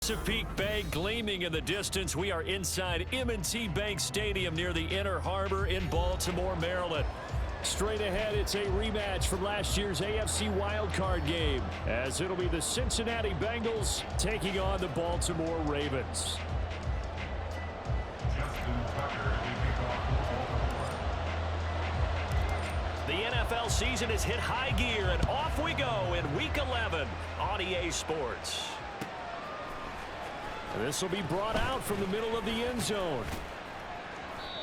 Chesapeake Bay gleaming in the distance. We are inside M&T Bank Stadium near the Inner Harbor in Baltimore, Maryland. Straight ahead, it's a rematch from last year's AFC wildcard game, as it'll be the Cincinnati Bengals taking on the Baltimore Ravens. The NFL season has hit high gear, and off we go in Week 11 on EA Sports. This will be brought out from the middle of the end zone.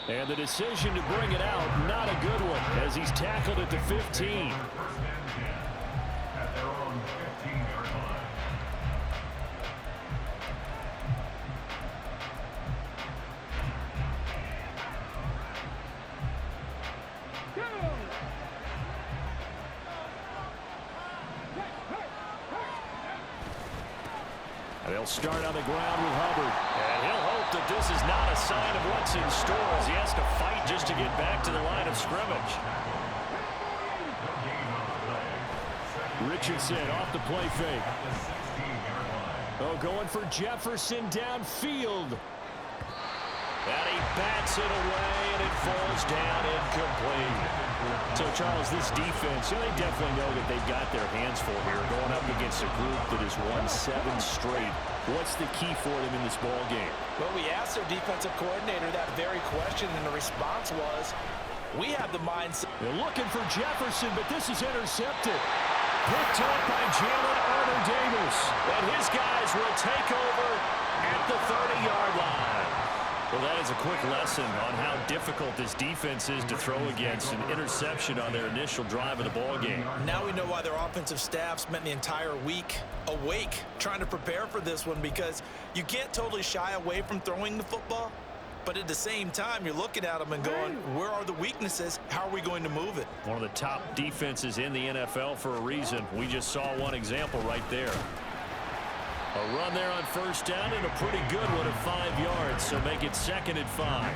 And the decision to bring it out, not a good one, as he's tackled at the 15. They'll start on the ground with Hubbard. And he'll hope that this is not a sign of what's in store as he has to fight just to get back to the line of scrimmage. Richardson off the play fake. Oh, going for Jefferson downfield. And he bats it away, and it falls down incomplete. So, Charles, this defense, they definitely know that they've got their hands full here, going up against a group that has won 7 straight. What's the key for them in this ball game? Well, we asked their defensive coordinator that very question, and the response was, we have the mindset. They're looking for Jefferson, but this is intercepted. Picked up by Jalen Armour-Davis. And his guys will take over at the 30-yard line. Well, that is a quick lesson on how difficult this defense is to throw against. An interception on their initial drive of the ball game. Now we know why their offensive staff spent the entire week awake trying to prepare for this one, because you can't totally shy away from throwing the football, but at the same time, you're looking at them and going, where are the weaknesses? How are we going to move it? One of the top defenses in the NFL for a reason. We just saw one example right there. A run there on first down, and a pretty good one at 5 yards, so make it 2nd and 5.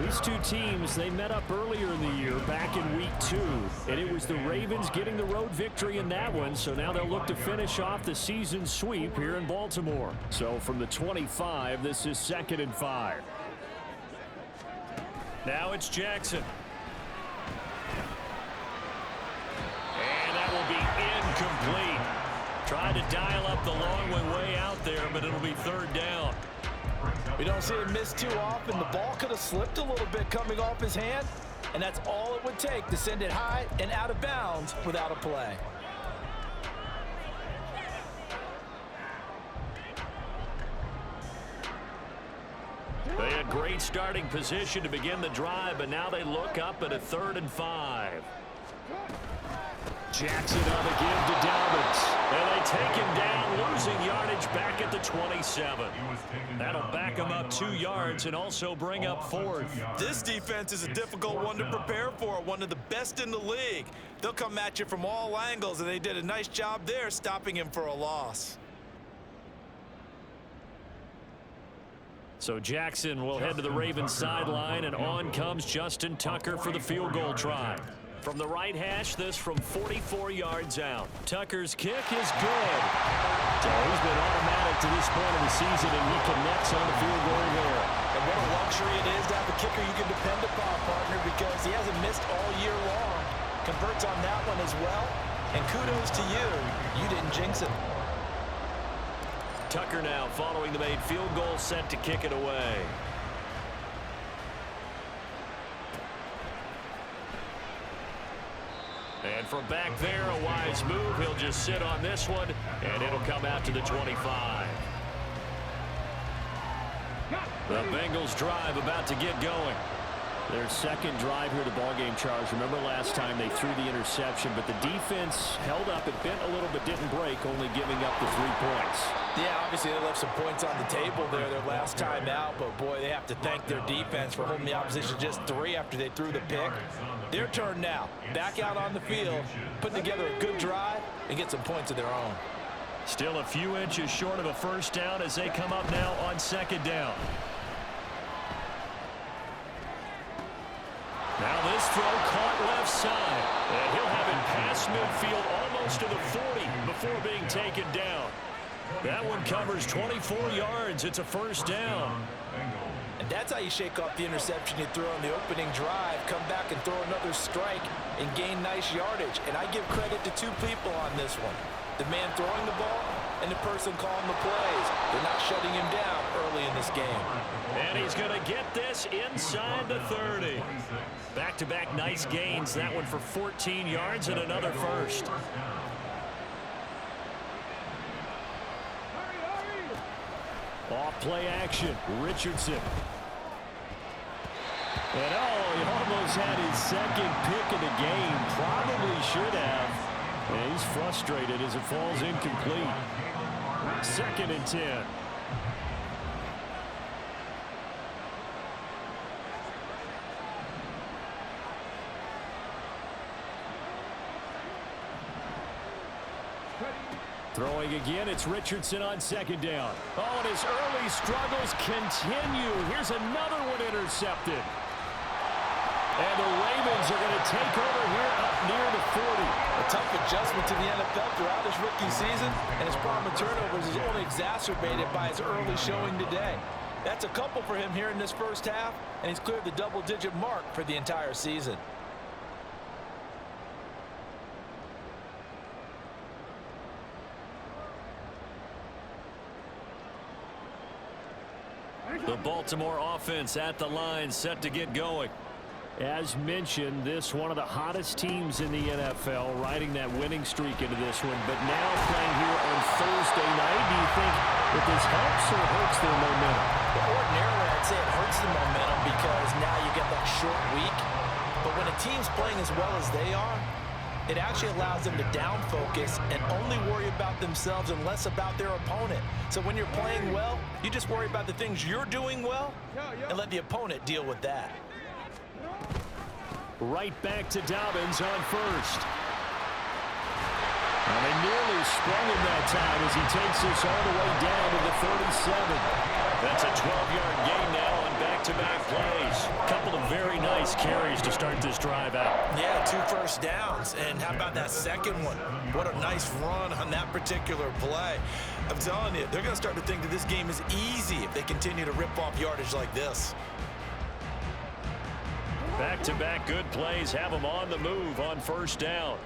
These two teams, they met up earlier in the year, back in Week 2, and it was the Ravens getting the road victory in that one, so now they'll look to finish off the season sweep here in Baltimore. So from the 25, this is 2nd and 5. Now it's Jackson. And that will be incomplete. Tried to dial up the long way out there, but it'll be 3rd down. We don't see him miss too often. The ball could have slipped a little bit coming off his hand, and that's all it would take to send it high and out of bounds without a play. They had great starting position to begin the drive, but now they look up at a 3rd and 5. Jackson on the give to Dobbins. And they take him down, losing yardage back at the 27. That'll back him up 2 yards and also bring up 4th. This defense is a difficult one to prepare for, one of the best in the league. They'll come at you from all angles, and they did a nice job there stopping him for a loss. So Jackson will head to the Ravens sideline, and on comes Justin Tucker for the field goal try. From the right hash, this from 44 yards out. Tucker's kick is good. So he's been automatic to this point of the season, and he connects on the field goal there. And what a luxury it is to have a kicker you can depend upon, partner, because he hasn't missed all year long. Converts on that one as well. And kudos to you. You didn't jinx it. Tucker now following the made field goal, set to kick it away. And from back there, a wise move. He'll just sit on this one, and it'll come out to the 25. The Bengals drive about to get going. Their second drive here of the ballgame, Charles. Remember last time they threw the interception, but the defense held up. It bent a little but didn't break, only giving up the 3 points. Yeah, obviously they left some points on the table there their last time out, but boy, they have to thank their defense for holding the opposition just 3 after they threw the pick. Their turn now. Back out on the field, putting together a good drive, and get some points of their own. Still a few inches short of a first down as they come up now on 2nd down. Now this throw caught left side, and he'll have it past midfield almost to the 40 before being taken down. That one covers 24 yards. It's a first down. And that's how you shake off the interception you throw on the opening drive, come back and throw another strike and gain nice yardage. And I give credit to two people on this one. The man throwing the ball and the person calling the plays. They're not shutting him down early in this game. And he's going to get this inside the 30. Back-to-back nice gains. That one for 14 yards and another first. Off play action. Richardson. And he almost had his second pick of the game. Probably should have. And he's frustrated as it falls incomplete. 2nd and 10. Throwing again, it's Richardson on 2nd down. Oh, and his early struggles continue. Here's another one intercepted. And the Ravens are going to take over here up near the 40. A tough adjustment to the NFL throughout his rookie season, and his problem with turnovers is only exacerbated by his early showing today. That's a couple for him here in this first half, and he's cleared the double-digit mark for the entire season. The Baltimore offense at the line, set to get going. As mentioned, this one of the hottest teams in the NFL, riding that winning streak into this one, but now playing here on Thursday night. Do you think that this helps or hurts their momentum? Well, ordinarily, I'd say it hurts the momentum because now you get that short week. But when a team's playing as well as they are, it actually allows them to down focus and only worry about themselves and less about their opponent. So when you're playing well, you just worry about the things you're doing well and let the opponent deal with that. Right back to Dobbins on first. And they nearly sprung him that time as he takes this all the way down to the 37. That's a 12-yard gain now on back-to-back plays. A couple of very nice carries to start this drive out. Yeah, 2 first downs. And how about that second one? What a nice run on that particular play. I'm telling you, they're going to start to think that this game is easy if they continue to rip off yardage like this. Back-to-back good plays have them on the move on first down.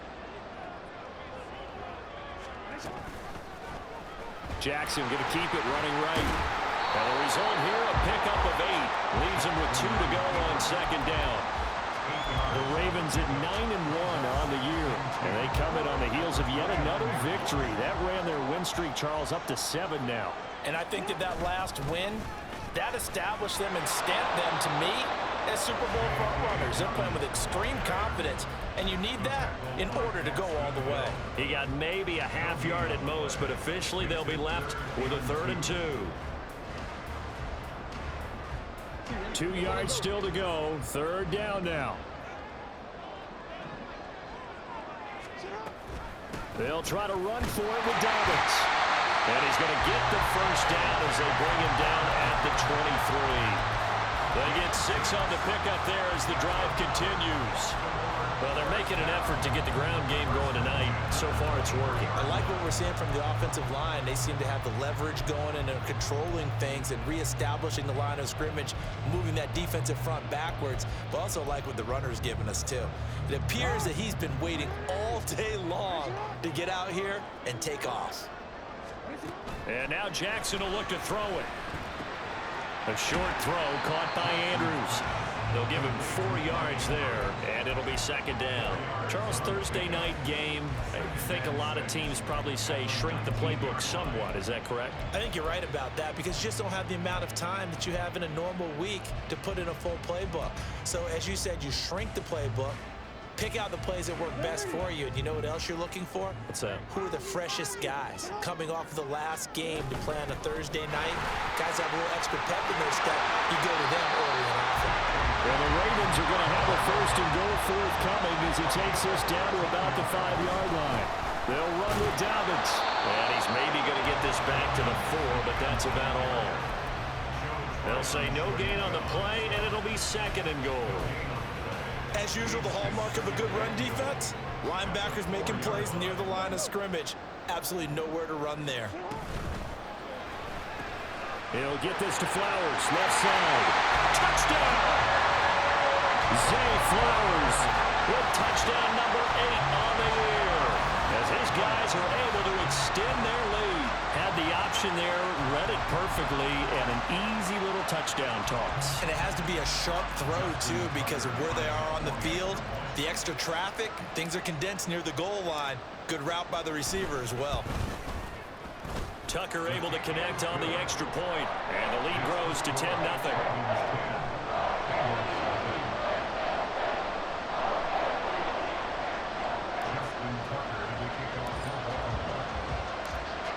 Jackson going to keep it running right. And the result here, a pickup of 8. Leaves him with 2 to go on 2nd down. The Ravens at 9-1 on the year. And they come in on the heels of yet another victory. That ran their win streak, Charles, up to 7 now. And I think that last win, that established them and stamped them, to me, as Super Bowl frontrunners. They're playing with extreme confidence, and you need that in order to go all the way. He got maybe a half yard at most, but officially they'll be left with a 3rd and 2. 2 yards still to go. 3rd down now. They'll try to run for it with Dobbins. And he's going to get the first down as they bring him down at the 23. They get 6 on the pickup there as the drive continues. Well, they're making an effort to get the ground game going tonight. So far, it's working. I like what we're seeing from the offensive line. They seem to have the leverage going, and they're controlling things and reestablishing the line of scrimmage, moving that defensive front backwards. But also like what the runner's giving us, too. It appears that he's been waiting all day long to get out here and take off. And now Jackson will look to throw it. A short throw caught by Andrews. They'll give him 4 yards there, and it'll be 2nd down. Charles, Thursday night game, I think a lot of teams probably say shrink the playbook somewhat. Is that correct? I think you're right about that because you just don't have the amount of time that you have in a normal week to put in a full playbook. So as you said, you shrink the playbook, pick out the plays that work best for you. And you know what else you're looking for? What's that? Who are the freshest guys coming off of the last game to play on a Thursday night? Guys have a little extra pep in their step. You go to them early and often. Well, the Ravens are going to have a 1st and goal forthcoming as he takes us down to about the 5-yard line. They'll run with Dobbins. And he's maybe going to get this back to the 4, but that's about all. They'll say no gain on the play, and it'll be 2nd and goal. As usual, the hallmark of a good run defense, linebackers making plays near the line of scrimmage. Absolutely nowhere to run there. He'll get this to Flowers, left side. Touchdown! Zay Flowers with touchdown number 8 on the year. As his guys are able to extend their lead. Had the option there, read it perfectly, and an easy little touchdown toss. And it has to be a sharp throw, too, because of where they are on the field. The extra traffic, things are condensed near the goal line. Good route by the receiver as well. Tucker able to connect on the extra point, and the lead grows to 10-0.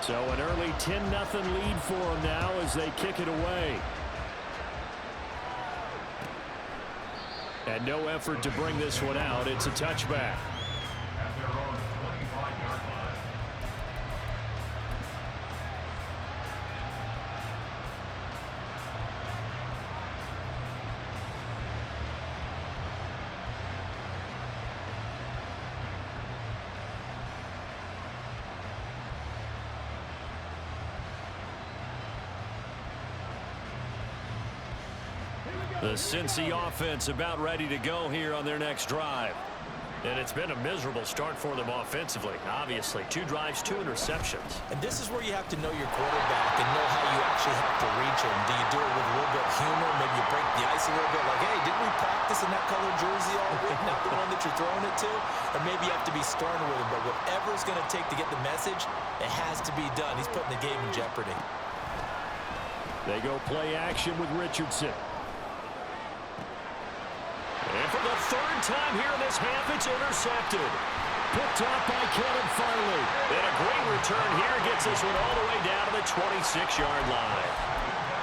So an early 10-0 lead for them now as they kick it away. And no effort to bring this one out. It's a touchback. The Cincy offense about ready to go here on their next drive. And it's been a miserable start for them offensively. Obviously, 2 drives, 2 interceptions. And this is where you have to know your quarterback and know how you actually have to reach him. Do you do it with a little bit of humor? Maybe you break the ice a little bit like, hey, didn't we practice in that colored jersey all week? Not the one that you're throwing it to? Or maybe you have to be stern with him. But whatever it's going to take to get the message, it has to be done. He's putting the game in jeopardy. They go play action with Richardson. And for the 3rd time here in this half, it's intercepted. Picked up by Kevin Farley. And a great return here gets this one all the way down to the 26-yard line.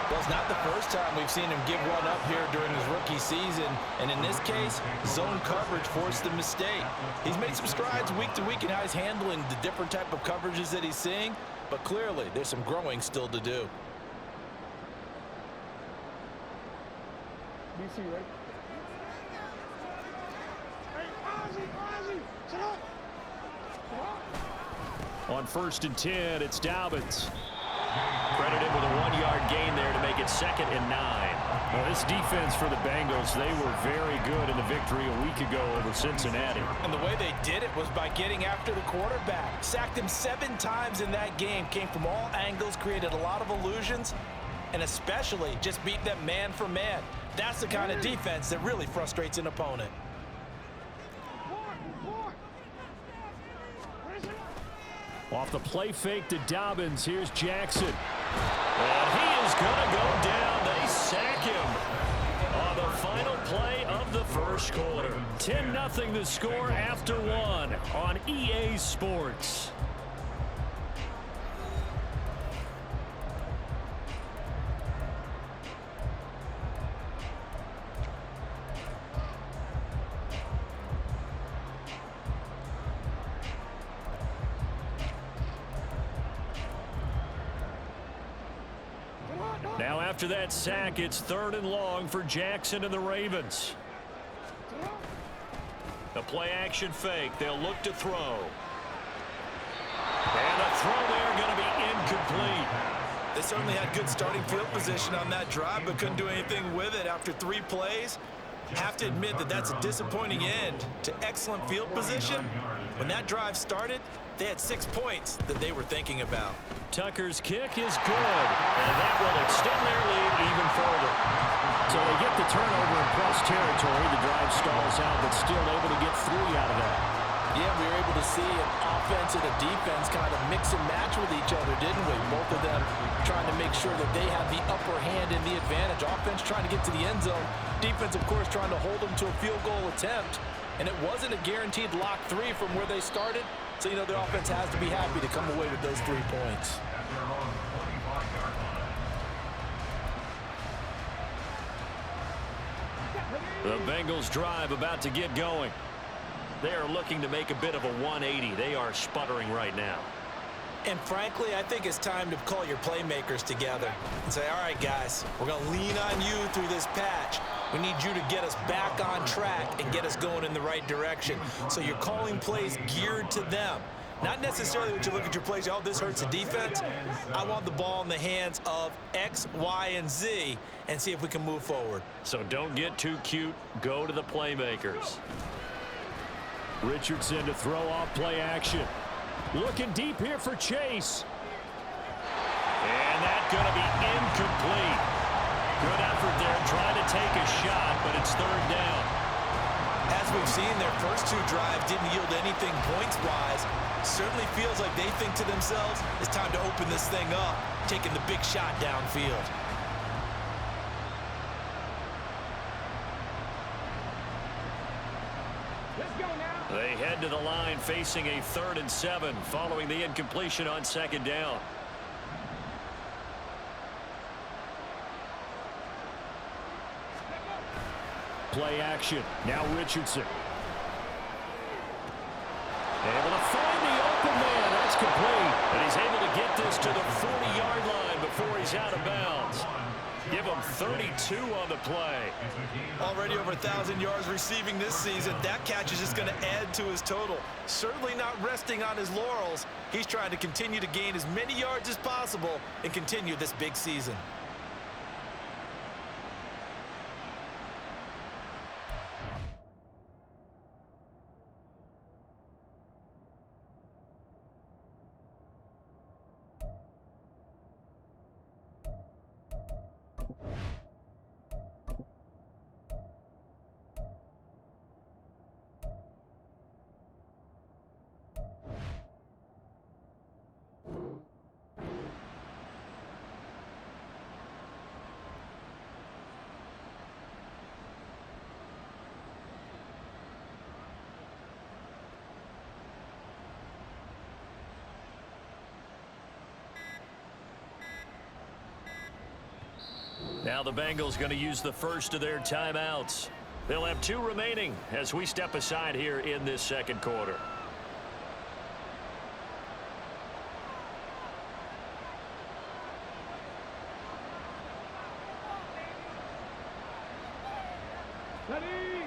Well, it's not the first time we've seen him give one up here during his rookie season. And in this case, zone coverage forced the mistake. He's made some strides week to week in how he's handling the different type of coverages that he's seeing. But clearly, there's some growing still to do. DC, right? On 1st and 10, it's Dobbins. Credited with a 1-yard gain there to make it 2nd and 9. Well, this defense for the Bengals, they were very good in the victory a week ago over Cincinnati. And the way they did it was by getting after the quarterback. Sacked him 7 times in that game. Came from all angles, created a lot of illusions, and especially just beat them man for man. That's the kind of defense that really frustrates an opponent. Off the play fake to Dobbins, here's Jackson. And he is going to go down. They sack him on the final play of the first quarter. 10-0 the score after 1 on EA Sports. Now after that sack, it's 3rd and long for Jackson and the Ravens. The play action fake. They'll look to throw. And the throw there going to be incomplete. They certainly had good starting field position on that drive, but couldn't do anything with it after 3 plays. Have to admit that that's a disappointing end to excellent field position. When that drive started, they had 6 points that they were thinking about. Tucker's kick is good, and that will extend their lead even further. So they get the turnover in plus territory. The drive stalls out, but still able to get 3 out of that. Yeah, we were able to see an offense and a defense kind of mix and match with each other, didn't we? Both of them trying to make sure that they have the upper hand and the advantage. Offense trying to get to the end zone. Defense, of course, trying to hold them to a field goal attempt. And it wasn't a guaranteed lock 3 from where they started. So, you know, their offense has to be happy to come away with those 3 points. The Bengals drive about to get going. They are looking to make a bit of a 180. They are sputtering right now. And frankly, I think it's time to call your playmakers together and say, all right, guys, we're going to lean on you through this patch. We need you to get us back on track and get us going in the right direction. So you're calling plays geared to them. Not necessarily what you look at your plays, oh, this hurts the defense. I want the ball in the hands of X, Y, and Z and see if we can move forward. So don't get too cute. Go to the playmakers. Richardson to throw off play action. Looking deep here for Chase. And that's going to be incomplete. Good effort there trying to take a shot, but it's third down. As we've seen, their first two drives didn't yield anything points-wise. Certainly feels like they think to themselves, it's time to open this thing up, taking the big shot downfield. They head to the line facing a 3rd and 7 following the incompletion on 2nd down. Play action. Now Richardson. Able to find the open man. That's complete. And he's able to get this to the 40-yard line before he's out of bounds. Give him 32 on the play. Already over 1,000 yards receiving this season. That catch is just going to add to his total. Certainly not resting on his laurels. He's trying to continue to gain as many yards as possible and continue this big season. Now the Bengals going to use the first of their timeouts. They'll have 2 remaining as we step aside here in this 2nd quarter.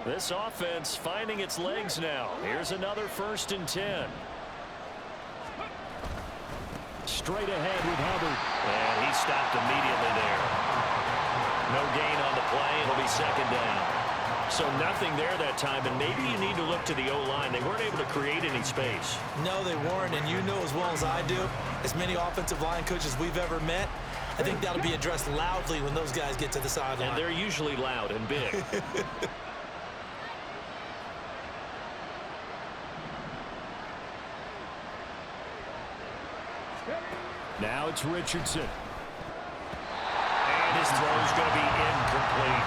This offense finding its legs now. Here's another 1st and 10. Straight ahead with Hubbard. And he stopped immediately there. No gain on the play. It'll be 2nd down. So nothing there that time, and maybe you need to look to the O-line. They weren't able to create any space. No, they weren't, and you know as well as I do, as many offensive line coaches we've ever met, I think that'll be addressed loudly when those guys get to the sideline. And they're usually loud and big. Now it's Richardson. And his throw's going to be incomplete.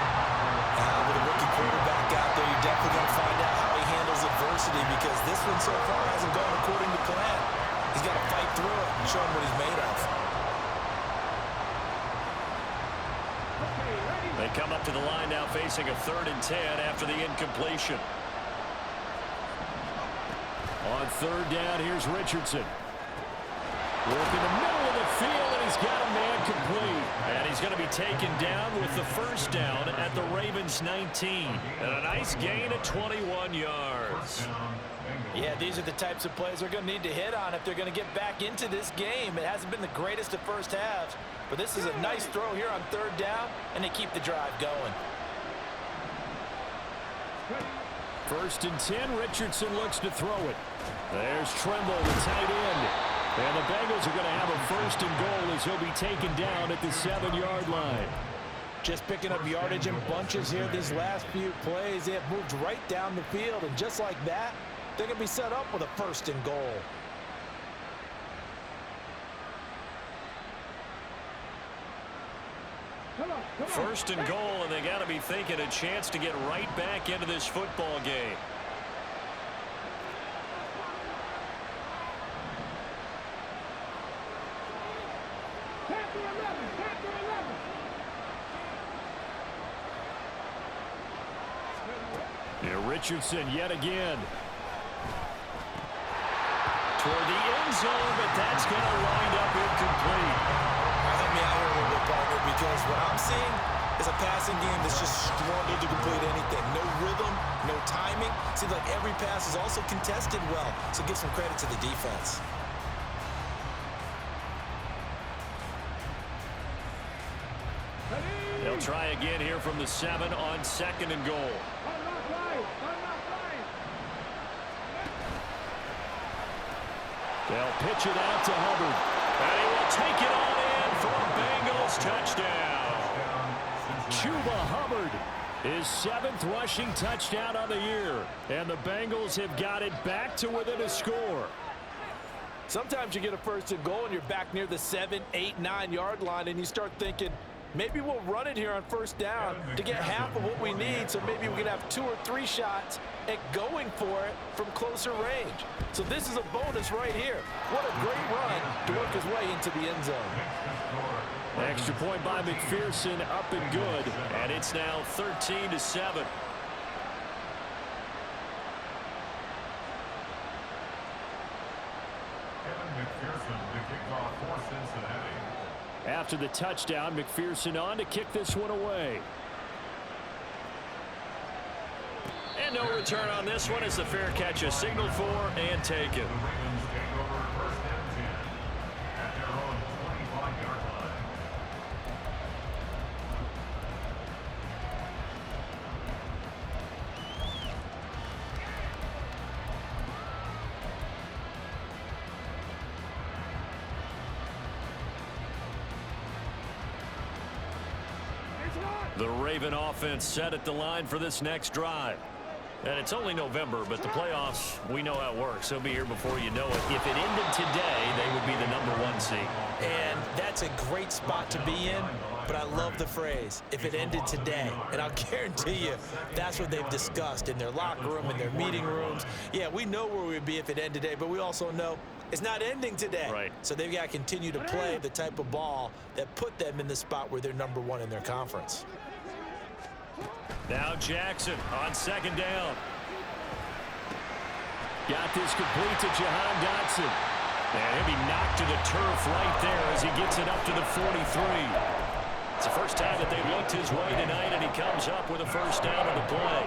With a rookie quarterback out there, you're definitely going to find out how he handles adversity because this one so far hasn't gone according to plan. He's got to fight through it and show him what he's made of. They come up to the line now facing a 3rd and 10 after the incompletion. On 3rd down, here's Richardson. Work in the middle of the field, and he's got a man complete. And he's going to be taken down with the 1st down at the Ravens' 19. And a nice gain of 21 yards. Yeah, these are the types of plays they're going to need to hit on if they're going to get back into this game. It hasn't been the greatest of first halves, but this is a nice throw here on 3rd down, and they keep the drive going. 1st and 10, Richardson looks to throw it. There's Tremble, the tight end. And the Bengals are going to have a 1st and goal as he'll be taken down at the 7-yard line. Just picking up yardage in bunches here these last few plays. They have moved right down the field, and just like that, they're going to be set up with a 1st and goal. First and goal, and they got to be thinking a chance to get right back into this football game. Richardson yet again. Toward the end zone, but that's going to wind up incomplete. Help me out here a little bit, partner, because what I'm seeing, is a passing game that's just struggled to complete anything. No rhythm, no timing. Seems like every pass is also contested well, so give some credit to the defense. They'll try again here from the 7 on 2nd and goal. They'll pitch it out to Hubbard. And he will take it on in for a Bengals touchdown. Chuba Hubbard, his 7th rushing touchdown on the year. And the Bengals have got it back to within a score. Sometimes you get a 1st and goal and you're back near the 7, 8, 9-yard line and you start thinking, maybe we'll run it here on 1st down to get half of what we need, so maybe we can have 2 or 3 shots at going for it from closer range. So this is a bonus right here. What a great run to work his way into the end zone. Extra point by McPherson, up and good, and it's now 13-7. After the touchdown, McPherson on to kick this one away. And no return on this one as the fair catch is signaled for and taken. The Raven offense set at the line for this next drive. And it's only November, but the playoffs, we know how it works. They'll be here before you know it. If it ended today, they would be the #1 seed. And that's a great spot to be in, but I love the phrase, if it ended today. And I'll guarantee you, that's what they've discussed in their locker room, in their meeting rooms. Yeah, we know where we'd be if it ended today, but we also know it's not ending today. Right. So they've got to continue to play the type of ball that put them in the spot where they're #1 in their conference. Now Jackson on 2nd down. Got this complete to Jahan Dotson. And he'll be knocked to the turf right there as he gets it up to the 43. It's the first time that they looked his way tonight, and he comes up with a 1st down on the play.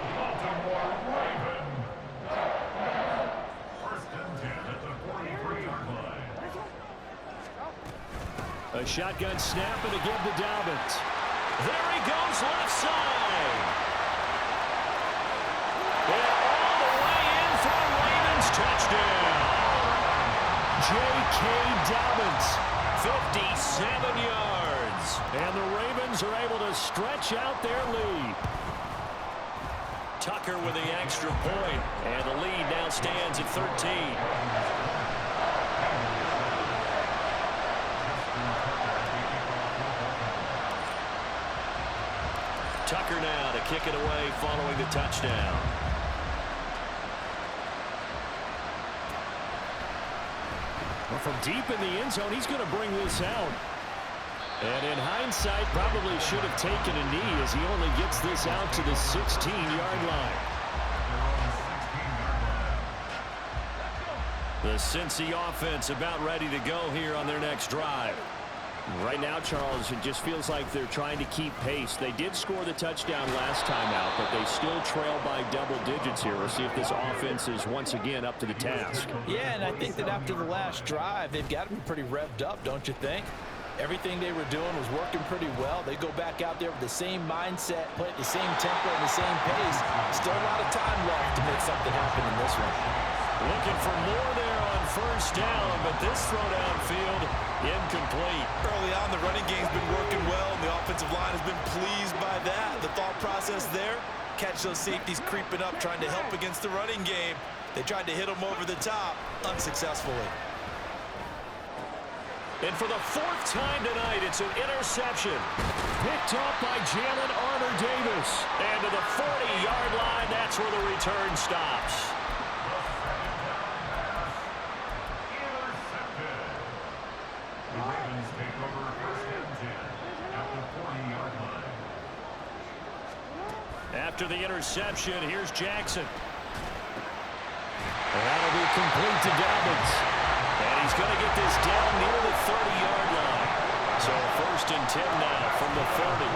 A shotgun snap and again to Dobbins. There he goes left side. And all the way in for a Ravens touchdown. J.K. Dobbins, 57 yards. And the Ravens are able to stretch out their lead. Tucker with the extra point, and the lead now stands at 13. Tucker now to kick it away following the touchdown. Well, from deep in the end zone, he's going to bring this out. And in hindsight, probably should have taken a knee as he only gets this out to the 16-yard line. The Cincy offense about ready to go here on their next drive. Right now, Charles, it just feels like they're trying to keep pace. They did score the touchdown last time out, but they still trail by double digits here. We'll see if this offense is once again up to the task. Yeah, and I think that after the last drive, they've got to be pretty revved up, don't you think? Everything they were doing was working pretty well. They go back out there with the same mindset, play at the same tempo and the same pace. Still a lot of time left to make something happen in this one. Looking for more there on 1st down, but this throw downfield incomplete. Early on, the running game's been working well, and the offensive line has been pleased by that. The thought process there, catch those safeties creeping up, trying to help against the running game. They tried to hit them over the top, unsuccessfully. And for the 4th time tonight, it's an interception. Picked off by Jalen Armour-Davis. And to the 40-yard line, that's where the return stops. After the interception, here's Jackson. That'll be complete to Dobbins. And he's going to get this down near the 30-yard line. So 1st and 10 now from the 30.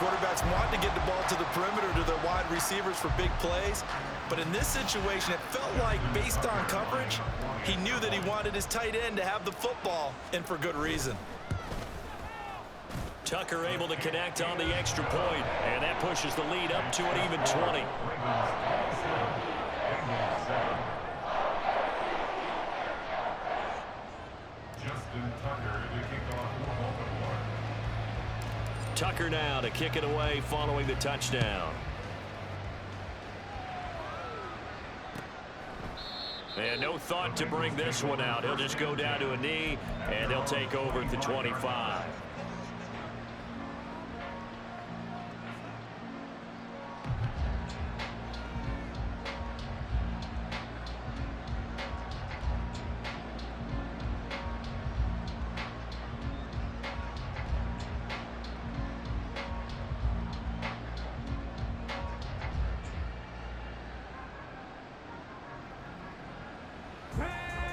quarterbacks want to get the ball to the perimeter to their wide receivers for big plays. But in this situation, it felt like, based on coverage, he knew that he wanted his tight end to have the football, and for good reason. Tucker able to connect on the extra point, and that pushes the lead up to an even 20. Tucker now to kick it away following the touchdown. And no thought to bring this one out. He'll just go down to a knee, and they'll take over at the 25.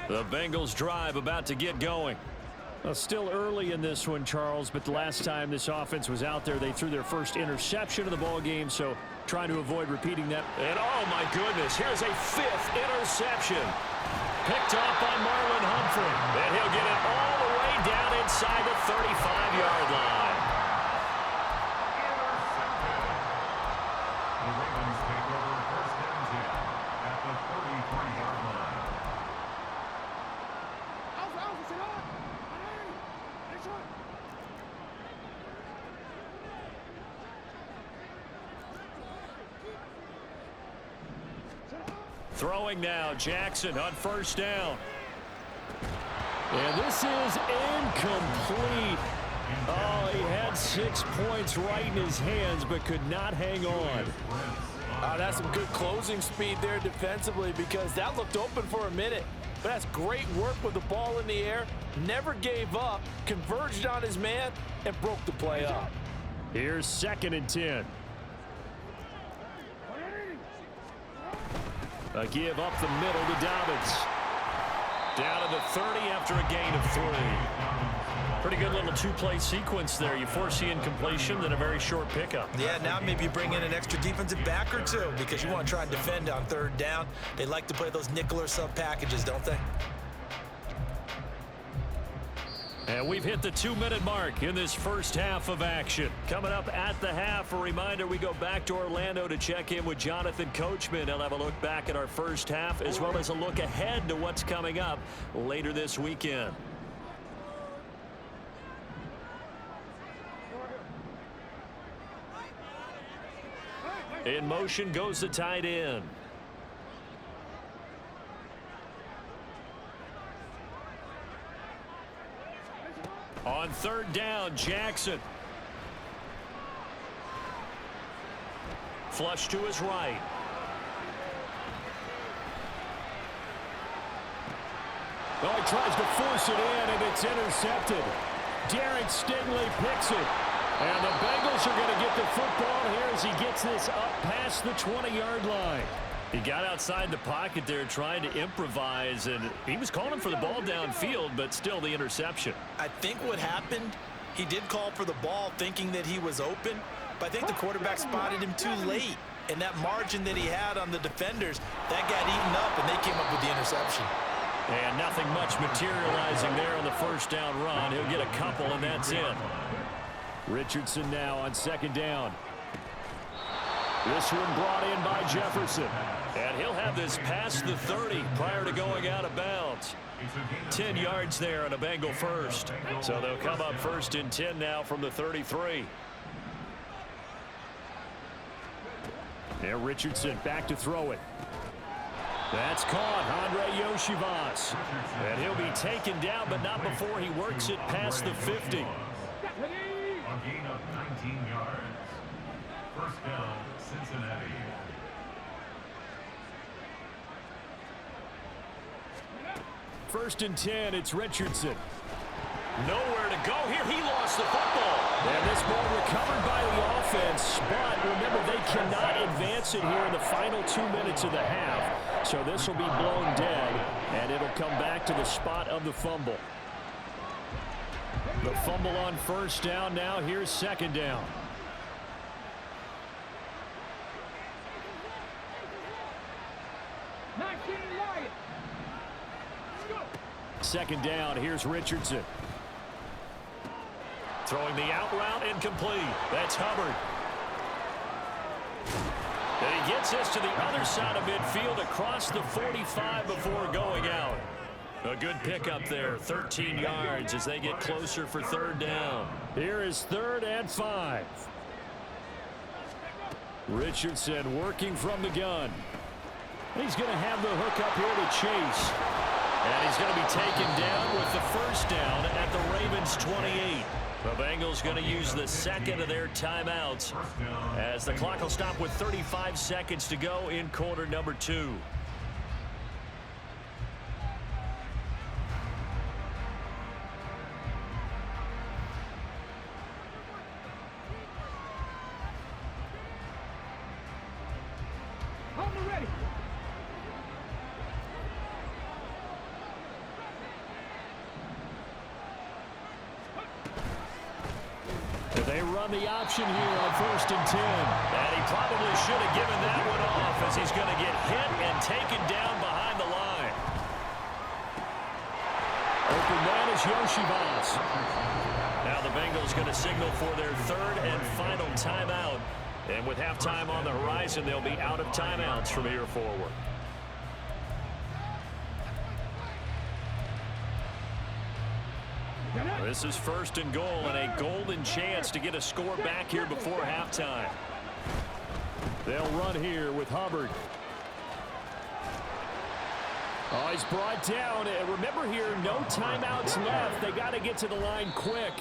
The Bengals drive about to get going. Well, still early in this one, Charles, but the last time this offense was out there, they threw their first interception of the ball game, so trying to avoid repeating that. And oh my goodness, here's a 5th interception. Picked up by Marlon Humphrey. And he'll get it all the way down inside the 35-yard line. The Ravens take over first and 10 at the 33-yard line. Throwing now, Jackson on first down. And this is incomplete. Oh, he had 6 points right in his hands, but could not hang on. That's some good closing speed there defensively, because that looked open for a minute. But that's great work with the ball in the air. Never gave up, converged on his man, and broke the play up. Here's 2nd and 10. A give up the middle to Dobbins. Down to the 30 after a gain of 3. Pretty good little 2-play sequence there. You force the incompletion, then a very short pickup. Yeah, now maybe you bring in an extra defensive back or two, because you want to try and defend on 3rd down. They like to play those nickel or sub packages, don't they? And we've hit the 2-minute mark in this first half of action. Coming up at the half, a reminder, we go back to Orlando to check in with Jonathan Coachman. He'll have a look back at our first half, as well as a look ahead to what's coming up later this weekend. In motion goes the tight end. On 3rd down, Jackson. Flush to his right. Well, he tries to force it in, and it's intercepted. Derek Stingley picks it. And the Bengals are going to get the football here as he gets this up past the 20-yard line. He got outside the pocket there trying to improvise, and he was calling for the ball downfield, but still the interception. I think what happened, he did call for the ball thinking that he was open, but I think the quarterback spotted him too late. And that margin that he had on the defenders, that got eaten up, and they came up with the interception. And nothing much materializing there on the first down run. He'll get a couple, and that's it. Richardson now on 2nd down. This one brought in by Jefferson. And he'll have this past the 30 prior to going out of bounds. 10 yards there on a Bengal first. So they'll come up 1st and 10 now from the 33. And Richardson back to throw it. That's caught. Andre Yoshivas. And he'll be taken down, but not before he works it past the 50. A gain of 19 yards. First down, Cincinnati. First and 10, it's Richardson. Nowhere to go here. He lost the football. And this ball recovered by the offense, but remember, they cannot advance it here in the final 2 minutes of the half. So this will be blown dead, and it'll come back to the spot of the fumble. The fumble on first down now. Here's 2nd down. Second down, here's Richardson. Throwing the out route incomplete. That's Hubbard. And he gets this to the other side of midfield across the 45 before going out. A good pickup there, 13 yards as they get closer for third down. Here is 3rd and 5. Richardson working from the gun. He's going to have the hook up here to Chase. And he's going to be taken down with the first down at the Ravens 28. The Bengals going to use the second of their timeouts as the clock will stop with 35 seconds to go in quarter number 2. They run the option here on 1st and 10. And he probably should have given that one off as he's going to get hit and taken down behind the line. Open man is Yoshivas. Now the Bengals going to signal for their 3rd and final timeout. And with halftime on the horizon, they'll be out of timeouts from here forward. This is 1st and goal and a golden chance to get a score back here before halftime. They'll run here with Hubbard. Oh, he's brought down. And remember here, no timeouts left. They got to get to the line quick.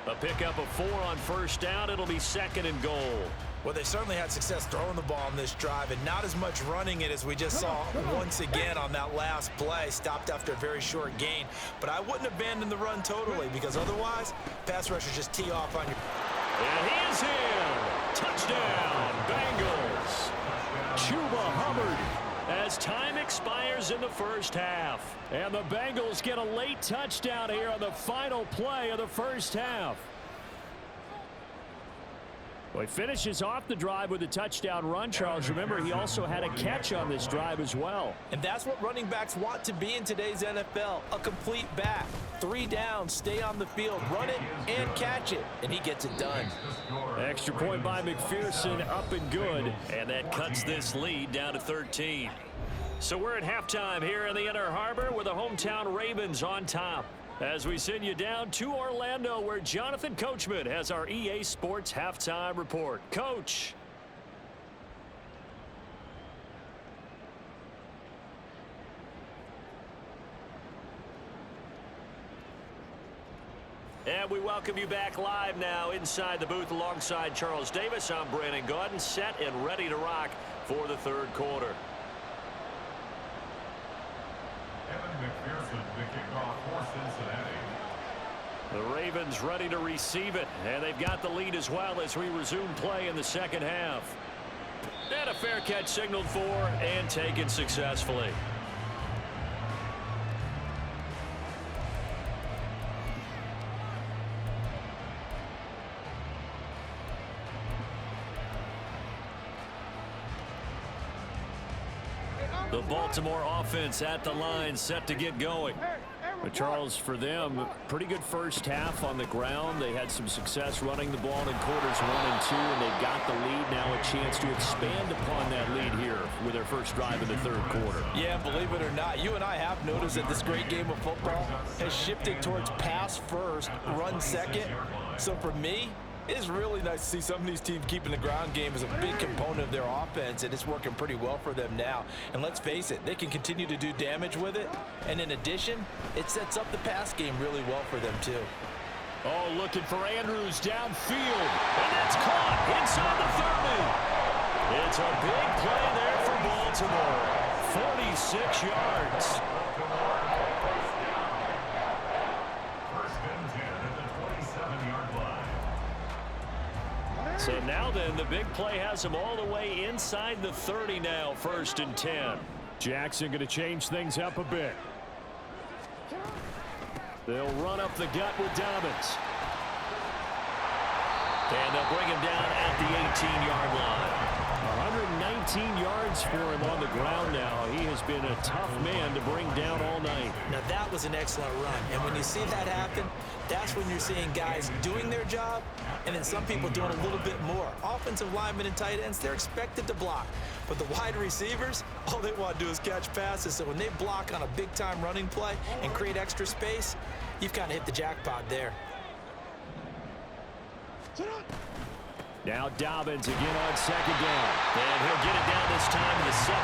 A pickup of 4 on 1st down. It'll be 2nd and goal. Well, they certainly had success throwing the ball on this drive and not as much running it as we just saw once again on that last play. Stopped after a very short gain. But I wouldn't abandon the run totally because otherwise, pass rushers just tee off on you. And he is in. Touchdown, Bengals. Chuba Hubbard. As time expires in the first half. And the Bengals get a late touchdown here on the final play of the first half. Well, he finishes off the drive with a touchdown run, Charles. Remember, he also had a catch on this drive as well. And that's what running backs want to be in today's NFL, a complete back. 3 downs, stay on the field, run it, and catch it. And he gets it done. Extra point by McPherson, up and good. And that cuts this lead down to 13. So we're at halftime here in the Inner Harbor with the hometown Ravens on top. As we send you down to Orlando, where Jonathan Coachman has our EA Sports Halftime Report. Coach. And we welcome you back live now inside the booth alongside Charles Davis. I'm Brandon Gaudin, set and ready to rock for the 3rd quarter. McPherson, the kickoff for Cincinnati. The Ravens ready to receive it, and they've got the lead as well as we resume play in the second half. And a fair catch signaled for and taken successfully. The Baltimore offense at the line, set to get going. But Charles, for them, pretty good first half on the ground. They had some success running the ball in quarters 1 and 2, and they've got the lead now, a chance to expand upon that lead here with their first drive in the 3rd quarter. Yeah, believe it or not, you and I have noticed that this great game of football has shifted towards pass first, run second. So for me, it is really nice to see some of these teams keeping the ground game as a big component of their offense, and it's working pretty well for them now. And let's face it, they can continue to do damage with it. And in addition, it sets up the pass game really well for them, too. Oh, looking for Andrews downfield. And that's caught inside the 30. It's a big play there for Baltimore. 46 yards. So now then, the big play has them all the way inside the 30 now, 1st and 10. Jackson going to change things up a bit. They'll run up the gut with Dobbins. And they'll bring him down at the 18-yard line. yards for him on the ground now. He has been a tough man to bring down all night. Now, that was an excellent run. And when you see that happen, that's when you're seeing guys doing their job and then some people doing a little bit more. Offensive linemen and tight ends, they're expected to block. But the wide receivers, all they want to do is catch passes. So when they block on a big-time running play and create extra space, you've kind of hit the jackpot there. Now Dobbins again on second down. And he'll get it down this time to the 17.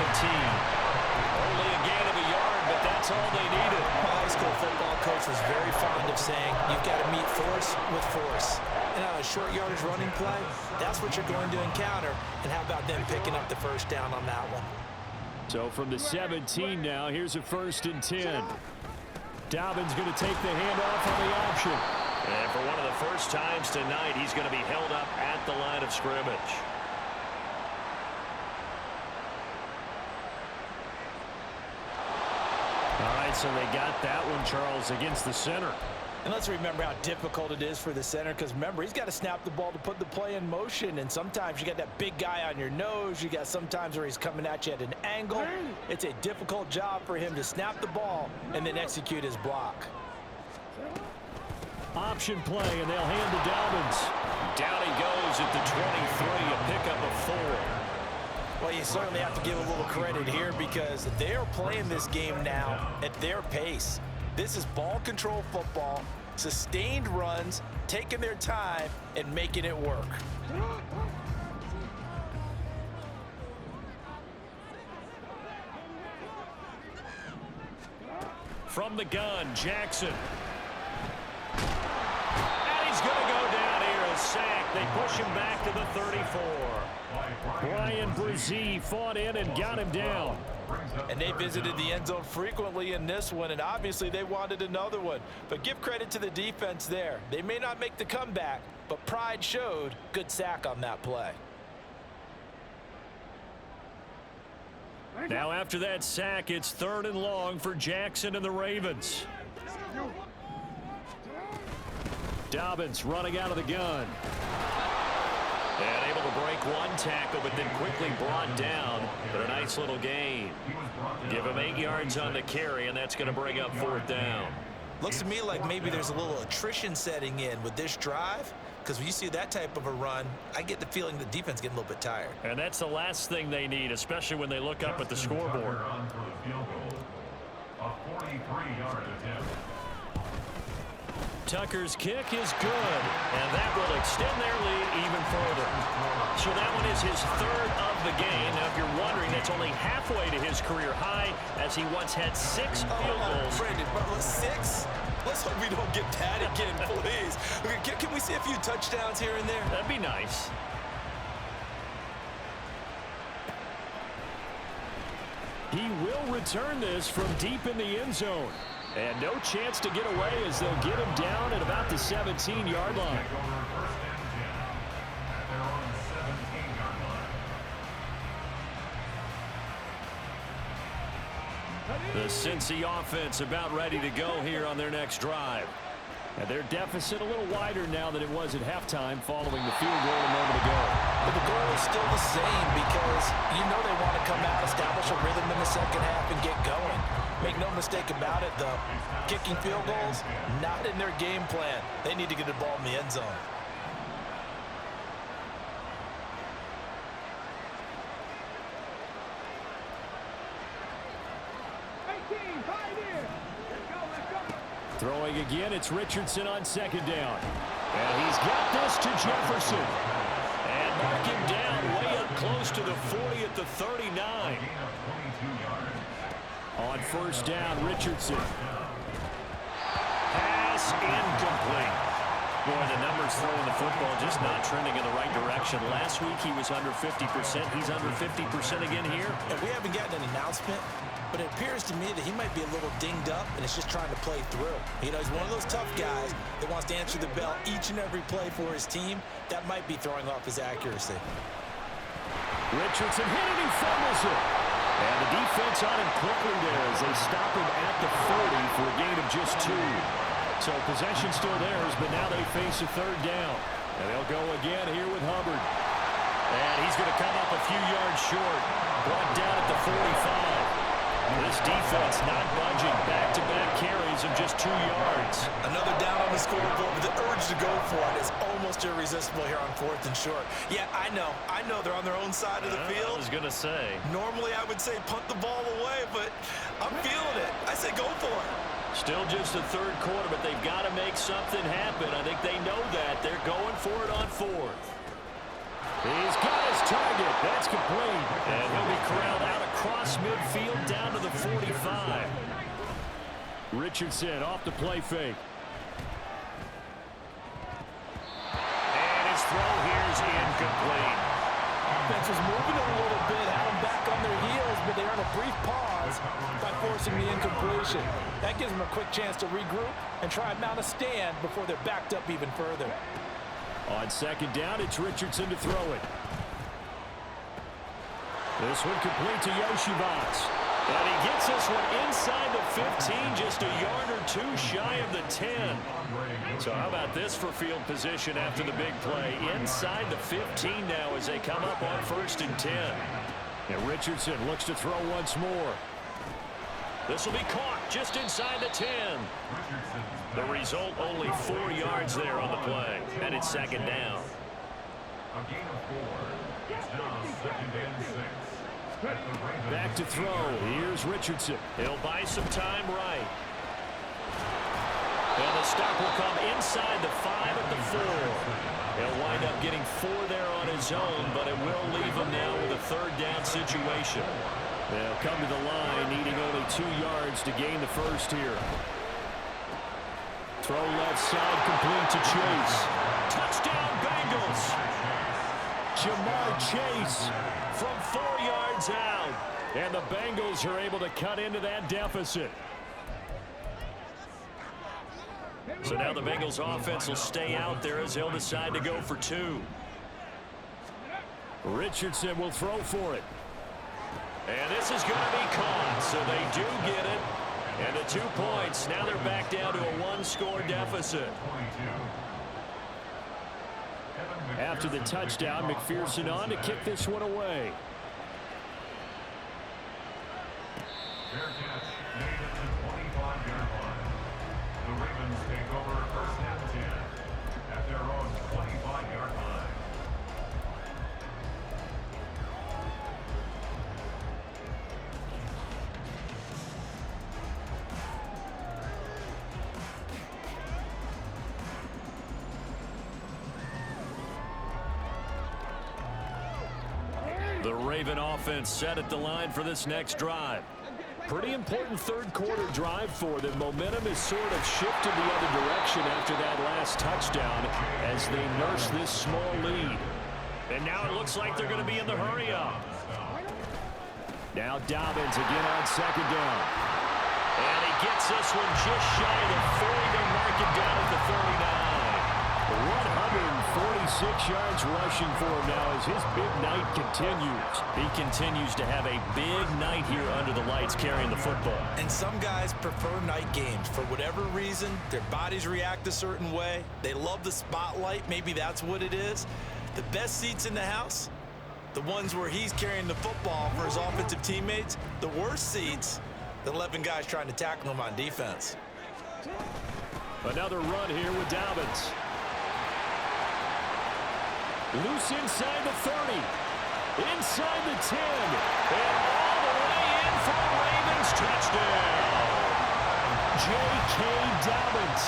Only a gain of a yard, but that's all they needed. My high school football coach was very fond of saying, you've got to meet force with force. And on a short yardage running play, that's what you're going to encounter. And how about them picking up the first down on that one? So from the 17 now, here's a 1st and 10. Dobbins going to take the handoff on the option. And for one of the first times tonight, he's going to be held up at the line of scrimmage. All right, so they got that one, Charles, against the center. And let's remember how difficult it is for the center, because remember, he's got to snap the ball to put the play in motion, and sometimes you got that big guy on your nose. You got sometimes where he's coming at you at an angle. It's a difficult job for him to snap the ball and then execute his block. Option play, and they'll hand to Dobbins. Down he goes at the 23, a pickup of 4. Well, you certainly have to give a little credit here because they're playing this game now at their pace. This is ball control football, sustained runs, taking their time, and making it work. From the gun, Jackson. And he's going to go down here, a sack. They push him back to the 34. Brian Brzee fought in and got him down. And they visited the end zone frequently in this one, and obviously they wanted another one. But give credit to the defense there. They may not make the comeback, but pride showed. Good sack on that play. Now after that sack, it's 3rd and long for Jackson and the Ravens. Dobbins running out of the gun. And able to break one tackle, but then quickly brought down. But a nice little gain. Give him 8 yards on the carry, and that's going to bring up 4th down. Looks to me like maybe there's a little attrition setting in with this drive, because when you see that type of a run, I get the feeling the defense getting a little bit tired. And that's the last thing they need, especially when they look up at the scoreboard. A 43-yard attempt. Tucker's kick is good, and that will extend their lead even further. So that one is his 3rd of the game. Now, if you're wondering, that's only halfway to his career high, as he once had 6 field goals. Brandon, 6? Let's hope we don't get that again, please. Can we see a few touchdowns here and there? That'd be nice. He will return this from deep in the end zone. And no chance to get away as they'll get him down at about the 17-yard line. The Cincy offense about ready to go here on their next drive. And their deficit a little wider now than it was at halftime following the field goal a moment ago. But the goal is still the same because you know they want to come out, establish a rhythm in the second half, and get going. Make no mistake about it, though. Kicking field goals, not in their game plan. They need to get the ball in the end zone. Throwing again, it's Richardson on second down. And he's got this to Jefferson. And mark him down way up close to the 40 at the 39. On first down, Richardson. Pass incomplete. Boy, the numbers throwing the football just not trending in the right direction. Last week he was under 50%. He's under 50% again here. And we haven't gotten an announcement, but it appears to me that he might be a little dinged up and it's just trying to play through. You know, he's one of those tough guys that wants to answer the bell each and every play for his team. That might be throwing off his accuracy. Richardson hit it, he fumbles it. And the defense on him quickly there as they stop him at the 40 for a gain of just 2. So possession still theirs, but now they face a 3rd down. And they'll go again here with Hubbard. And he's going to come up a few yards short. Brought down at the 45. This defense not budging. Back-to-back carries of just 2 yards. Another down on the scoreboard, but the urge to go for it is almost irresistible here on 4th and short. Yeah, I know they're on their own side of the field. I was going to say. Normally I would say punt the ball away, but I'm feeling it. I say go for it. Still just the 3rd quarter, but they've got to make something happen. I think they know that. They're going for it on 4th. He's got his target. That's complete. And he'll be corralled out across midfield down to the 45. Richardson off the play fake. And his throw here is incomplete. Offense was moving a little bit, had them back on their heels, but they earned a brief pause by forcing the incompletion. That gives them a quick chance to regroup and try and mount a stand before they're backed up even further. On 2nd down, it's Richardson to throw it. This one complete to Yoshivas. And he gets this one inside the 15, just a yard or 2 shy of the 10. So how about this for field position after the big play? Inside the 15 now as they come up on 1st and 10. And Richardson looks to throw once more. This will be caught just inside the 10. The result, only 4 yards there on the play. And it's 2nd down. A gain of 4. It's now 2nd and 6. Back to throw. Here's Richardson. He'll buy some time right. And the stop will come inside the 5 at the 4. He'll wind up getting 4 there on his own, but it will leave him now with a 3rd down situation. They'll come to the line, needing only 2 yards to gain the 1st here. Throw left side, complete to Chase. Touchdown, Bengals! Jamar Chase From 4 yards out. And the Bengals are able to cut into that deficit. So now the Bengals offense will stay out there as they'll decide to go for 2. Richardson will throw for it. And this is going to be caught, so they do get it. And the 2 points, now they're back down to a 1-score deficit. After the touchdown, McPherson on to kick this one away. Fair catch made at the 25-yard line. The Ravens take over 1st and 10 at their own 25-yard line. The Raven offense set at the line for this next drive. Pretty important 3rd quarter drive for them. Momentum is sort of shifted the other direction after that last touchdown as they nurse this small lead. And now it looks like they're going to be in the hurry up. Now Dobbins again on 2nd down. And he gets this one just shy of the 40. They mark it down at the 39. 146 yards rushing for him now as his big night continues. He continues to have a big night here under the lights carrying the football. And some guys prefer night games. For whatever reason, their bodies react a certain way. They love the spotlight. Maybe that's what it is. The best seats in the house, the ones where he's carrying the football for his offensive teammates. The worst seats, the 11 guys trying to tackle him on defense. Another run here with Dobbins. Loose inside the 30. Inside the 10. And all the way in for a Ravens touchdown. J.K. Dobbins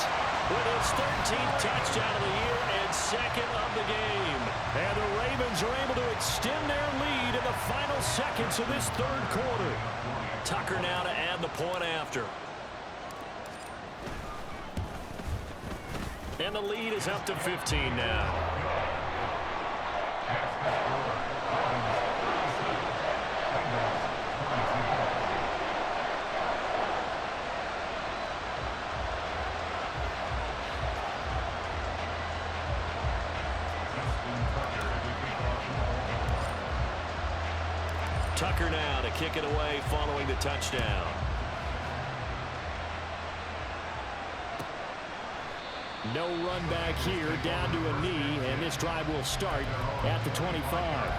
with his 13th touchdown of the year and 2nd of the game. And the Ravens are able to extend their lead in the final seconds of this 3rd quarter. Tucker now to add the point after. And the lead is up to 15 now. Tucker now to kick it away following the touchdown. No run back here, down to a knee, and this drive will start at the 25.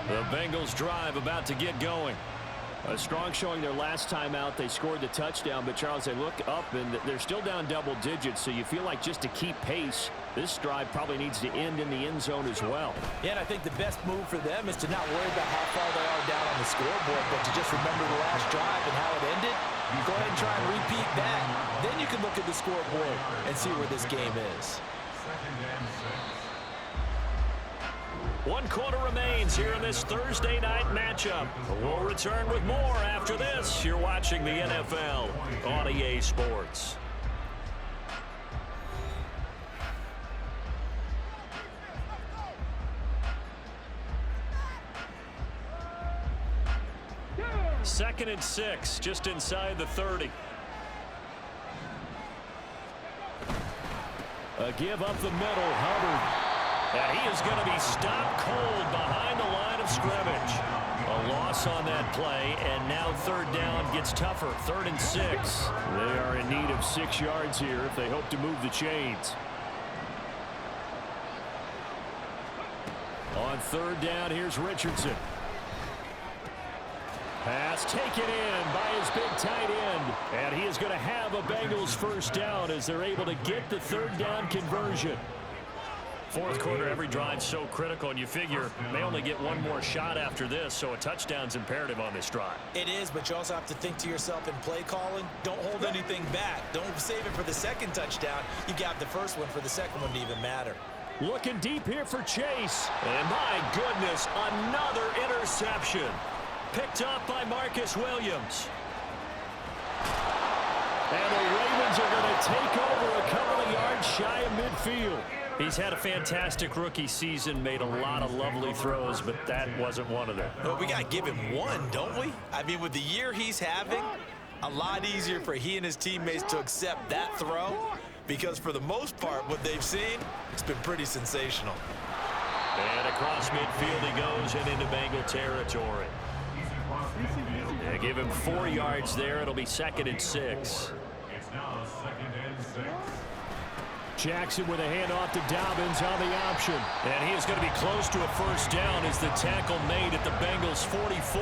The Bengals drive about to get going. A strong showing their last time out. They scored the touchdown, but Charles, they look up and they're still down double digits, so you feel like just to keep pace, this drive probably needs to end in the end zone as well. Yeah, and I think the best move for them is to not worry about how far they are down on the scoreboard, but to just remember the last drive and how it ended. Go ahead and try and repeat that. Then you can look at the scoreboard and see where this game is. 2nd and 6. 1 quarter remains here in this Thursday night matchup. We'll return with more after this. You're watching the NFL on EA Sports. Second and 6, just inside the 30. A give up the middle, Hubbard. And he is going to be stopped cold behind the line of scrimmage. A loss on that play, and now 3rd down gets tougher. 3rd and 6. They are in need of 6 yards here if they hope to move the chains. On 3rd down, here's Richardson. Pass taken in by his big tight end. And he is going to have a Bengals 1st down as they're able to get the 3rd down conversion. 4th quarter, every drive so critical, and you figure they only get one more shot after this, so a touchdown's imperative on this drive. It is, but you also have to think to yourself in play calling, don't hold anything back. Don't save it for the 2nd touchdown. You got the 1st one for the 2nd one to even matter. Looking deep here for Chase. And my goodness, another interception. Picked up by Marcus Williams. And the Ravens are going to take over a couple of yards shy of midfield. He's had a fantastic rookie season, made a lot of lovely throws, but that wasn't one of them. Well, we got to give him one, don't we? I mean, with the year he's having, a lot easier for he and his teammates to accept that throw, because for the most part, what they've seen, it's been pretty sensational. And across midfield he goes and into Bengal territory. They give him 4 yards there. It'll be 2nd and 6. It's now 2nd and 6. Jackson with a handoff to Dobbins on the option. And he is going to be close to a 1st down as the tackle made at the Bengals 44.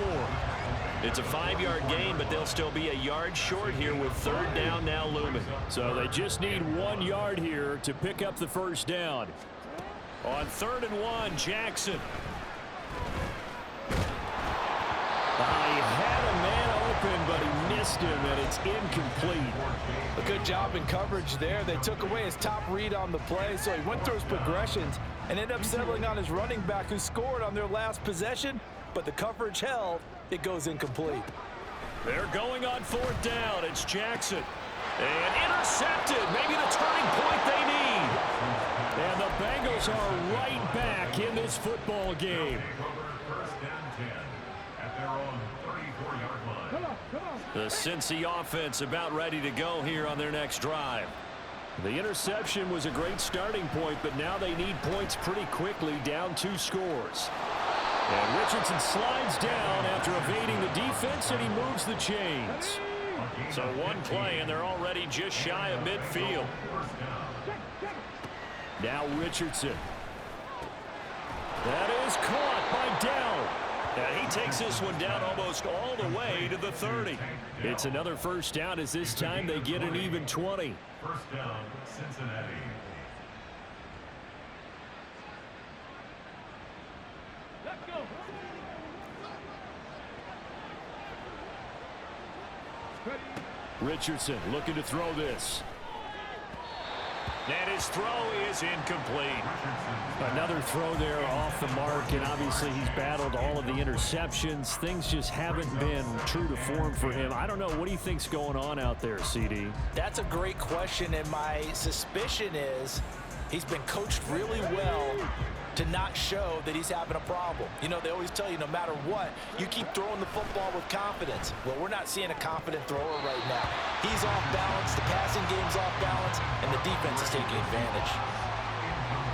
It's a 5-yard gain, but they'll still be a yard short here with 3rd down now looming. So they just need 1 yard here to pick up the 1st down. On 3rd and 1, Jackson. He had a man open, but he missed him, and it's incomplete. A good job in coverage there. They took away his top read on the play, so he went through his progressions and ended up settling on his running back who scored on their last possession, but the coverage held. It goes incomplete. They're going on 4th down. It's Jackson. And intercepted. Maybe the turning point they need. And the Bengals are right back in this football game. The Cincy offense about ready to go here on their next drive. The interception was a great starting point, but now they need points pretty quickly, down 2 scores. And Richardson slides down after evading the defense, and he moves the chains. So 1 play, and they're already just shy of midfield. Now Richardson. That is caught by Dell. And he takes this one down almost all the way to the 30. It's another 1st down as this time they get an even 20. 1st down, Cincinnati. Let's go. Richardson looking to throw this. And his throw is incomplete. Another throw there off the mark, and obviously he's battled all of the interceptions. Things just haven't been true to form for him. I don't know. What do you think's going on out there, CD? That's a great question, and my suspicion is he's been coached really well to not show that he's having a problem. You know, they always tell you no matter what, you keep throwing the football with confidence. Well, we're not seeing a confident thrower right now. He's off balance, the passing game's off balance, and the defense is taking advantage.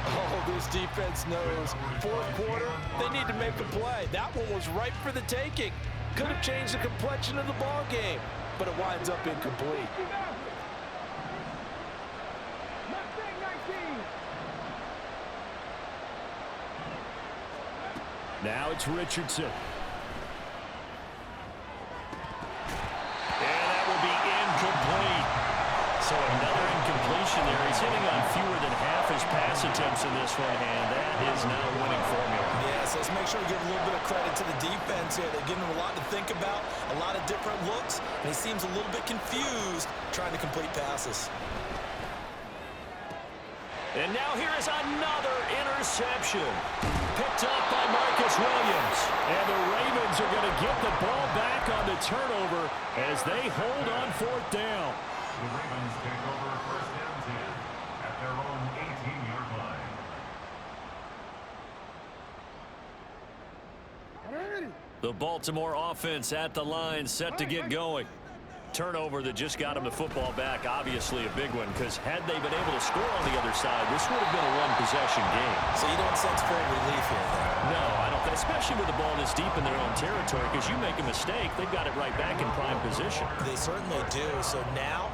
Oh, this defense knows. Fourth quarter, they need to make a play. That one was ripe for the taking. Could have changed the complexion of the ball game, but it winds up incomplete. Now it's Richardson. And that will be incomplete. So another incompletion there. He's hitting on fewer than half his pass attempts in this one, and that is not a winning formula. Yes, let's make sure we give a little bit of credit to the defense here. They're giving him a lot to think about, a lot of different looks, and he seems a little bit confused trying to complete passes. And now here is another interception. Picked up by Marcus Williams. And the Ravens are going to get the ball back on the turnover as they hold on fourth down. The Ravens take over first and 10 at their own 18-yard line. The Baltimore offense at the line, set to get going. Turnover that just got him the football back, obviously a big one, because had they been able to score on the other side, this would have been a one-possession game. So you don't sense full relief here, though? No, I don't think, especially with the ball this deep in their own territory, because you make a mistake, they've got it right back in prime position. They certainly do. So now,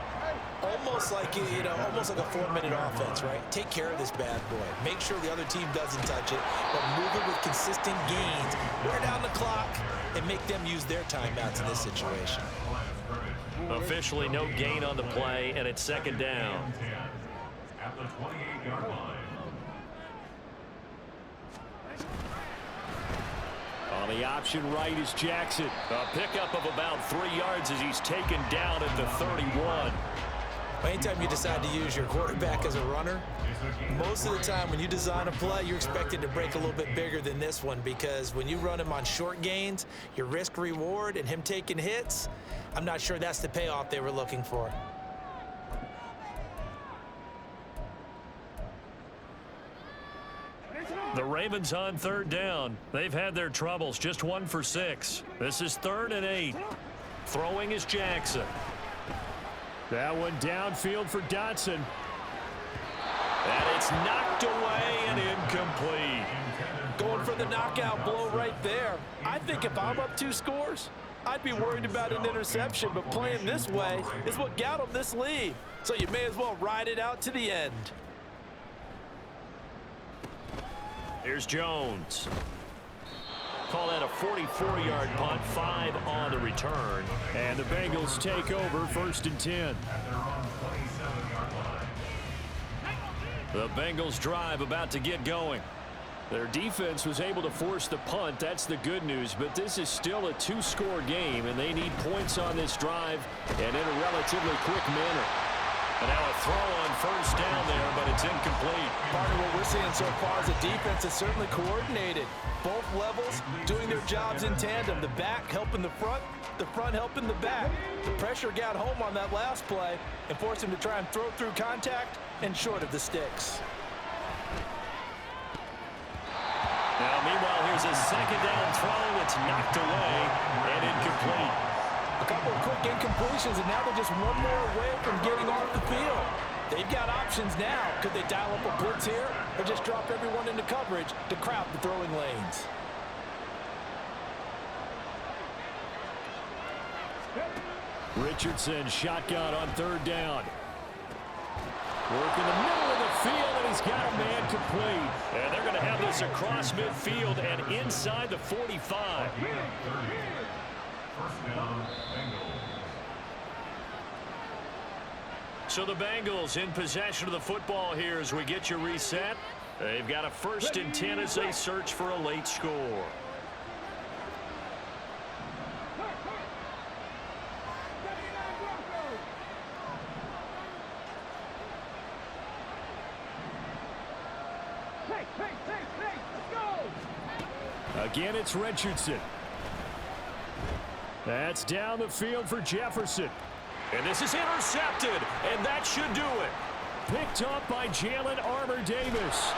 almost like, almost like a 4-minute offense, right? Take care of this bad boy. Make sure the other team doesn't touch it, but move it with consistent gains. Wear down the clock and make them use their timeouts in this situation. Officially no gain on the play, and it's second down. At the 28-yard line. On the option right is Jackson. A pickup of about 3 yards as he's taken down at the 31. Anytime you decide to use your quarterback as a runner, most of the time when you design a play, you're expected to break a little bit bigger than this one, because when you run him on short gains, your risk-reward and him taking hits, I'm not sure that's the payoff they were looking for. The Ravens on third down. They've had their troubles, just 1 for 6. This is 3rd and 8. Throwing is Jackson. That one downfield for Dotson. And it's knocked away and incomplete. Going for the knockout blow right there. I think if I'm up 2 scores, I'd be worried about an interception, but playing this way is what got them this lead. So you may as well ride it out to the end. Here's Jones. Call that a 44-yard punt, 5 on the return. And the Bengals take over 1st and 10. The Bengals drive about to get going. Their defense was able to force the punt. That's the good news. But this is still a 2-score game, and they need points on this drive and in a relatively quick manner. And now a throw on 1st down there, but it's incomplete. Partner, what we're seeing so far is the defense is certainly coordinated. Both levels doing their jobs in tandem. The back helping the front helping the back. The pressure got home on that last play and forced him to try and throw through contact and short of the sticks. Now, meanwhile, here's a 2nd down throw. It's knocked away and incomplete. A couple of quick incompletions, and now they're just one more away from getting off the field. They've got options now. Could they dial up a blitz here or just drop everyone into coverage to crowd the throwing lanes? Richardson shotgun on 3rd down. Work in the middle of the field, and he's got a man complete. And they're going to have this across midfield and inside the 45. First down, Bengals. So the Bengals in possession of the football here as we get you reset. They've got a 1st and 10 as they search for a late score. Again, it's Richardson. That's down the field for Jefferson. And this is intercepted, and that should do it. Picked up by Jalen Armour-Davis.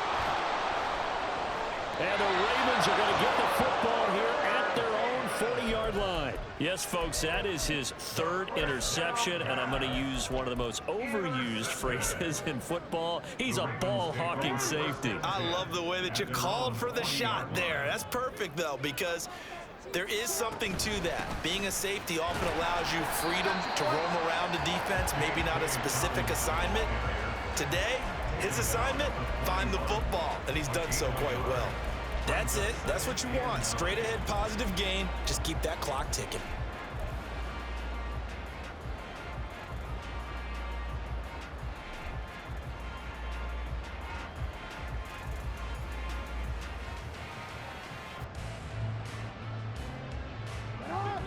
And the Ravens are going to get the football here at their own 40-yard line. Yes, folks, that is his third interception, and I'm going to use one of the most overused phrases in football. He's a ball-hawking safety. I love the way that you called for the shot there. That's perfect, though, because there is something to that. Being a safety often allows you freedom to roam around the defense, maybe not a specific assignment. Today, his assignment, find the football, and he's done so quite well. That's it. That's what you want. Straight ahead positive gain. Just keep that clock ticking.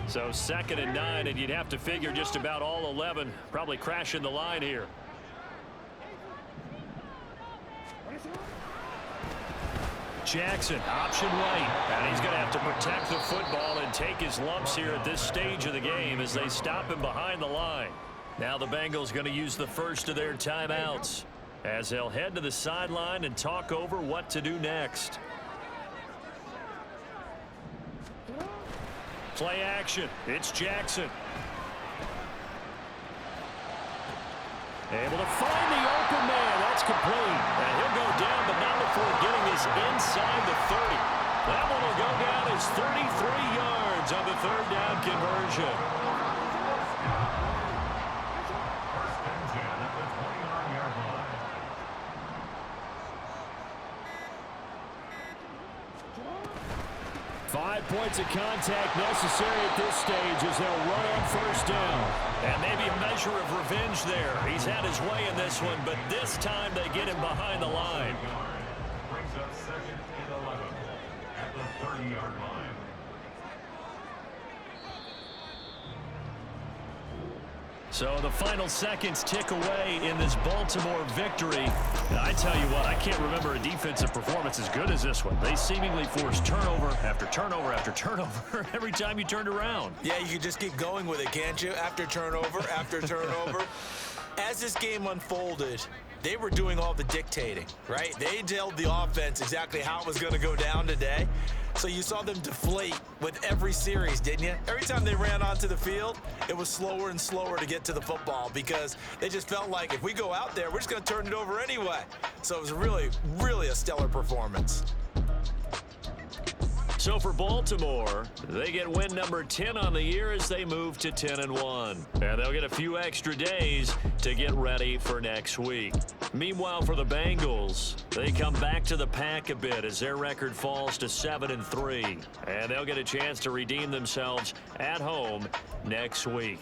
So 2nd and 9, and you'd have to figure just about all 11 probably crashing the line here. Jackson, option right, and he's going to have to protect the football and take his lumps here at this stage of the game as they stop him behind the line. Now the Bengals going to use the first of their timeouts as they'll head to the sideline and talk over what to do next. Play action. It's Jackson. Able to find the open man. That's complete. And he'll go down, but not before getting this inside the 30. That one will go down as 33 yards on the third down conversion. First and 10 at the 29-yard line. 5 points of contact necessary at this stage as they'll run on first down. And maybe a measure of revenge there. He's had his way in this one, but this time they get him behind the line. Brings up 2nd and 11 at the 30-yard line. So the final seconds tick away in this Baltimore victory. And I tell you what, I can't remember a defensive performance as good as this one. They seemingly forced turnover after turnover after turnover every time you turned around. Yeah, you can just keep going with it, can't you? After turnover, after turnover. As this game unfolded, they were doing all the dictating, right? They told the offense exactly how it was going to go down today. So you saw them deflate with every series, didn't you? Every time they ran onto the field, it was slower and slower to get to the football because they just felt like if we go out there, we're just going to turn it over anyway. So it was really, really a stellar performance. So for Baltimore, they get win number 10 on the year as they move to 10-1. And they'll get a few extra days to get ready for next week. Meanwhile, for the Bengals, they come back to the pack a bit as their record falls to 7-3. And they'll get a chance to redeem themselves at home next week.